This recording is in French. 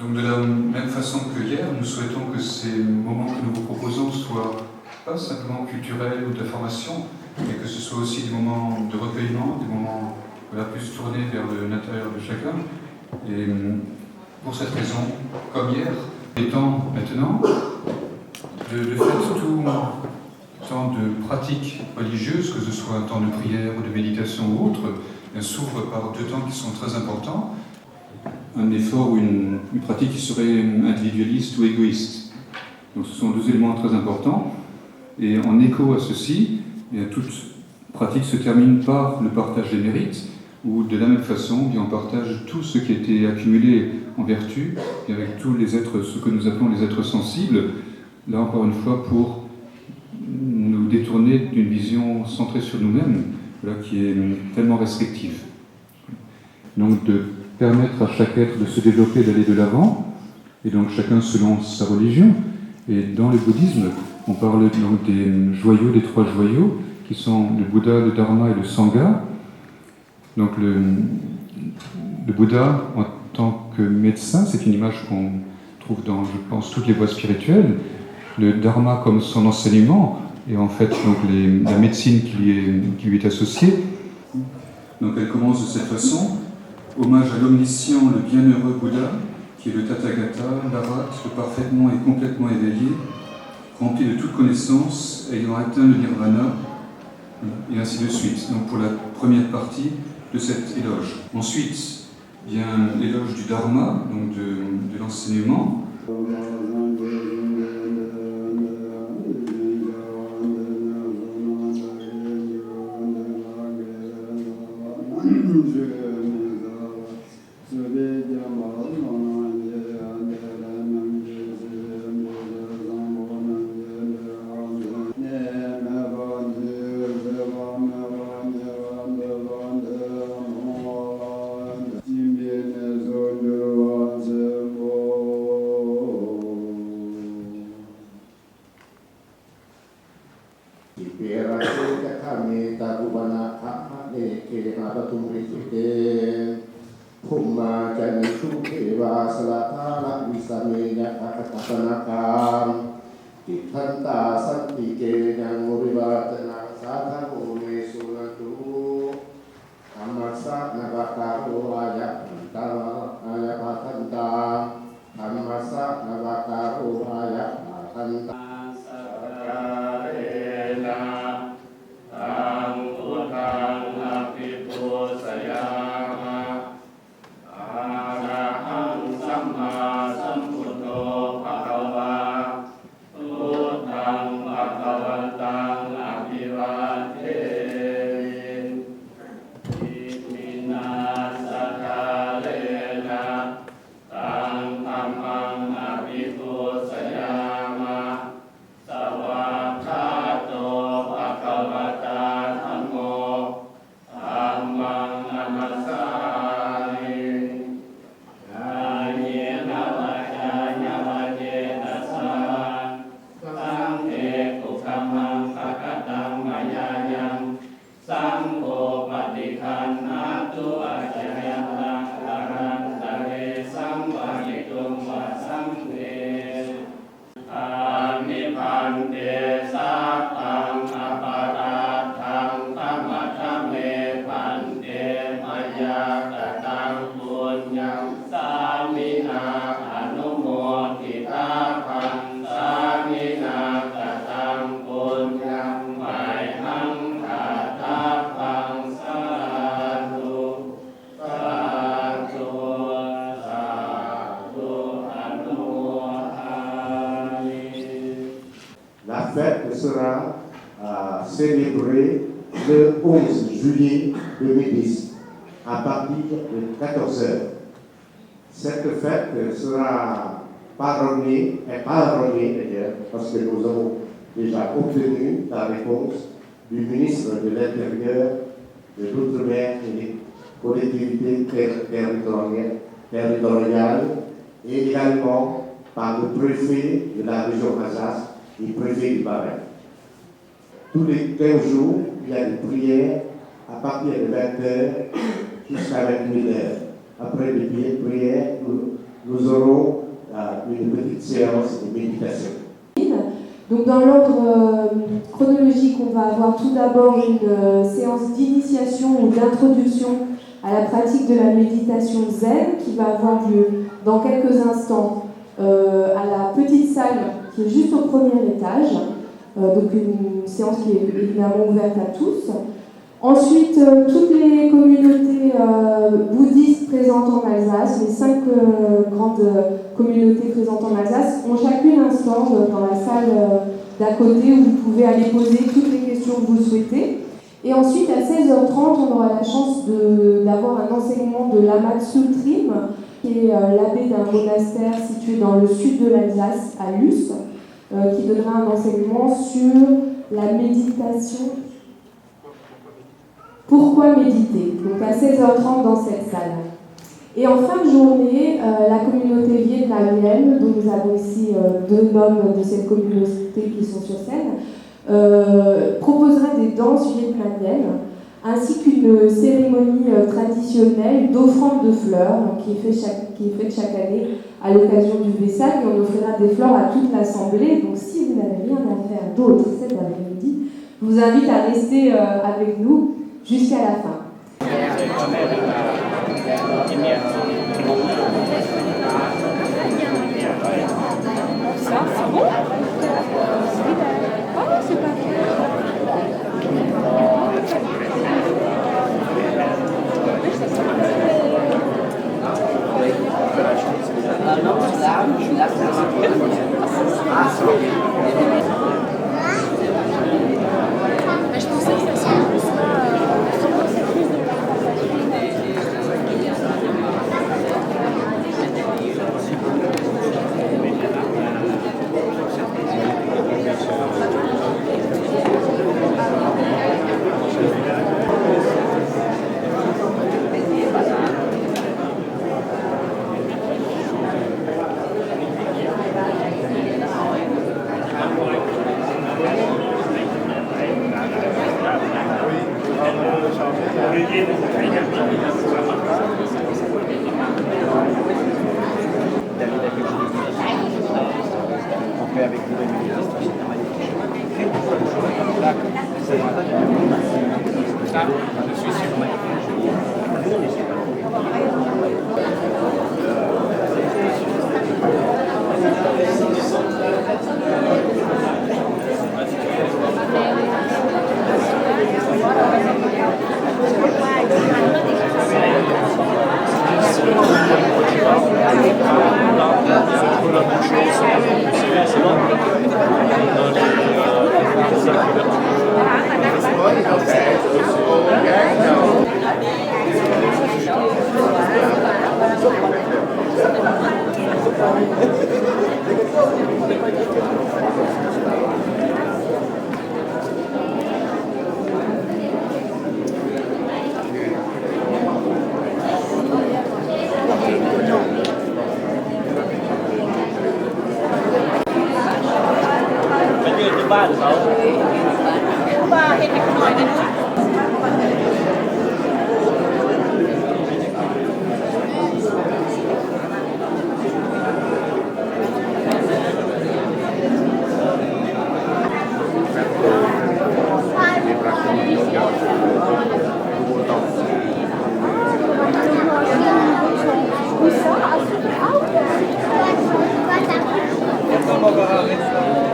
Donc de la même façon que hier, nous souhaitons que ces moments que nous vous proposons soient pas simplement culturels ou de formation, mais que ce soit aussi des moments de recueillement, des moments plus tournés vers l'intérieur de chacun. Et pour cette raison, comme hier, étant maintenant, de faire tout temps de pratique religieuse, que ce soit un temps de prière ou de méditation ou autre, s'ouvre par deux temps qui sont très importants. Un effort ou une pratique qui serait individualiste ou égoïste. Donc ce sont deux éléments très importants. Et en écho à ceci, toute pratique se termine par le partage des mérites, où de la même façon, on partage tout ce qui a été accumulé en vertu, et avec tous les êtres, ce que nous appelons les êtres sensibles, là encore une fois pour nous détourner d'une vision centrée sur nous-mêmes, qui est tellement restrictive. Donc de permettre à chaque être de se développer, d'aller de l'avant, et donc chacun selon sa religion. Et dans le bouddhisme, on parle donc des joyaux, des trois joyaux, qui sont le Bouddha, le Dharma et le Sangha. Donc le Bouddha, en tant que médecin, c'est une image qu'on trouve dans, je pense, toutes les voies spirituelles. Le Dharma comme son enseignement, et en fait donc la médecine qui lui est associée. Donc elle commence de cette façon. Hommage à l'omniscient, le bienheureux Bouddha, qui est le Tathagata, l'Arat, le parfaitement et complètement éveillé, rempli de toute connaissance, ayant atteint le nirvana, et ainsi de suite. Donc pour la première partie de cet éloge. Ensuite vient l'éloge du Dharma, donc de l'enseignement. Sera célébrée le 11 juillet 2010 à partir de 14h. Cette fête sera parrainée d'ailleurs, parce que nous avons déjà obtenu la réponse du ministre de l'Intérieur, de l'Outre-mer et des collectivités territoriales et également par le préfet de la région Alsace et préfet du Bas-Rhin. Tous les 15 jours, il y a des prières à partir de 20h jusqu'à 21h. Après les prières, nous aurons une petite séance de méditation. Donc dans l'ordre chronologique, on va avoir tout d'abord une séance d'initiation ou d'introduction à la pratique de la méditation zen qui va avoir lieu dans quelques instants à la petite salle qui est juste au premier étage. Donc une séance qui est évidemment ouverte à tous. Ensuite, toutes les communautés bouddhistes présentes en Alsace, les 5 grandes communautés présentes en Alsace, ont chacune un stand dans la salle d'à côté où vous pouvez aller poser toutes les questions que vous souhaitez. Et ensuite, à 16h30, on aura la chance d'avoir un enseignement de Lama Tsultrim, qui est l'abbé d'un monastère situé dans le sud de l'Alsace, à Luce, qui donnera un enseignement sur la méditation. Pourquoi méditer? Donc à 16h30 dans cette salle. Et en fin de journée, la communauté vietnamienne, dont nous avons ici 2 membres de cette communauté qui sont sur scène, proposera des danses vietnamiennes, ainsi qu'une cérémonie traditionnelle d'offrande de fleurs qui est faite chaque année à l'occasion du Vesak, et on offrira des fleurs à toute l'assemblée. Donc si vous n'avez rien à faire d'autre cet après-midi, je vous invite à rester avec nous jusqu'à la fin. Ça, c'est bon? Ah, c'est pas vrai. Mais je pensais que ça serait plus ça. On fait avec vous les ministres. Je suis sûr. Ah,